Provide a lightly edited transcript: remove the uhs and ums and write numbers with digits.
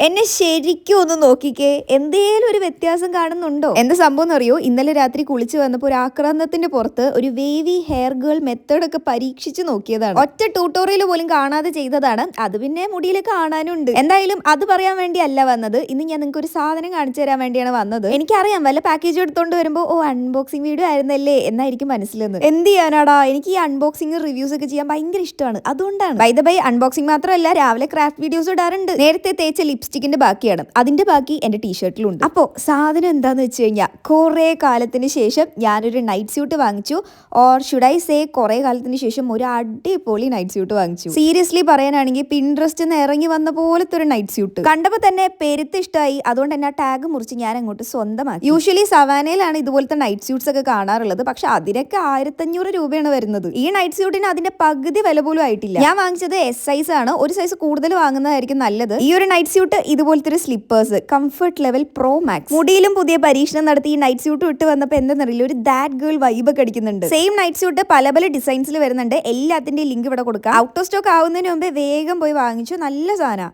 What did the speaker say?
എന്നെ ശരിക്കും ഒന്ന് നോക്കിക്കേ, എന്തേലും ഒരു വ്യത്യാസം കാണുന്നുണ്ടോ? എന്താ സംഭവം എന്നറിയോ? ഇന്നലെ രാത്രി കുളിച്ച് വന്നപ്പോൾ ഒരു ആക്രാന്തത്തിന്റെ പുറത്ത് ഒരു വേവി ഹെയർ ഗേൾ മെത്തേഡ് ഒക്കെ പരീക്ഷിച്ച് നോക്കിയതാണ്. ഒറ്റ ട്യൂട്ടോറിയൽ പോലും കാണാതെ ചെയ്തതാണ്. അത് പിന്നെ മുടിയിൽ കാണാനുണ്ട്. എന്തായാലും അത് പറയാൻ വേണ്ടി അല്ല വന്നത്. ഇന്ന് ഞാൻ നിങ്ങൾക്ക് ഒരു സാധനം കാണിച്ചു തരാൻ വേണ്ടിയാണ് വന്നത്. എനിക്കറിയാം വല്ല പാക്കേജ് എടുത്തോണ്ട് വരുമ്പോൾ അൺബോക്സിംഗ് വീഡിയോ ആയിരുന്നല്ലേ എന്നായിരിക്കും മനസ്സിലെന്ന്. എന്ത് ചെയ്യാനാടാ, എനിക്ക് ഈ അൺബോക്സിംഗ് റിവ്യൂസ് ഒക്കെ ചെയ്യാൻ ഭയങ്കര ഇഷ്ടമാണ്. അതുകൊണ്ടാണ്. ബൈ ദ ബൈ, അൺബോക്സിംഗ് മാത്രമല്ല, രാവിലെ ക്രാഫ്റ്റ് വീഡിയോസ് ഇടാറുണ്ട്. നേരത്തെ തേച്ച ലിപ്സ്റ്റിക്കിന്റെ ബാക്കിയാണ്, അതിന്റെ ബാക്കി എന്റെ ടീഷർട്ടിലുണ്ട്. അപ്പോ സാധനം എന്താന്ന് വെച്ച് കഴിഞ്ഞാൽ, കുറെ കാലത്തിന് ശേഷം ഞാനൊരു നൈറ്റ് സ്യൂട്ട് വാങ്ങിച്ചു. ഓർ ഷുഡ് ഐ സേ, കുറെ കാലത്തിന് ശേഷം ഒരു അടിപൊളി നൈറ്റ് സ്യൂട്ട് വാങ്ങിച്ചു. സീരിയസ്ലി പറയാനാണെങ്കിൽ പിൻട്രസ്റ്റ് ഇറങ്ങി വന്ന പോലത്തെ ഒരു നൈറ്റ് സ്യൂട്ട് കണ്ടപ്പോൾ തന്നെ പെരുത്ത് ഇഷ്ടമായി. അതുകൊണ്ട് തന്നെ ആ ടാഗ് മുറിച്ച് ഞാൻ അങ്ങോട്ട് സ്വന്തമാക്കി. യൂഷ്വലി സവാനയിലാണ് ഇതുപോലത്തെ നൈറ്റ് സ്യൂട്ട്സ് ഒക്കെ കാണാറുള്ളത്. പക്ഷെ അതിനൊക്കെ 1500 രൂപയാണ് വരുന്നത്. ഈ നൈറ്റ് സ്യൂട്ടിന് അതിന്റെ പകുതി വില പോലും ആയിട്ടില്ല. ഞാൻ വാങ്ങിച്ചത് എസ് സൈസ് ആണ്. ഒരു സൈസ് കൂടുതൽ വാങ്ങുന്നതായിരിക്കും നല്ലത്. ഈ ഒരു നൈറ്റ് സ്യൂട്ട് ഇതുപോലത്തെ ഒരു slippers, comfort level pro max. മുടിയിലും പുതിയ പരീക്ഷണം നടത്തി ഈ നൈറ്റ് സ്യൂട്ട് ഇട്ട് വന്നപ്പോൾ എന്താണെന്നറിയില്ല, ഒരു ദാറ്റ് ഗേൾ വൈബ് ഒക്കെ അടിക്കുന്നുണ്ട്. സെയിം നൈറ്റ് സ്യൂട്ട് പല പല ഡിസൈൻസിൽ വരുന്നുണ്ട്. എല്ലാത്തിന്റെയും ലിങ്ക് ഇവിടെ കൊടുക്കാം. ഔട്ട് ഓഫ് സ്റ്റോക്ക് ആവുന്നതിന് മുമ്പേ വേഗം പോയി വാങ്ങിച്ചു. നല്ല സാധനം.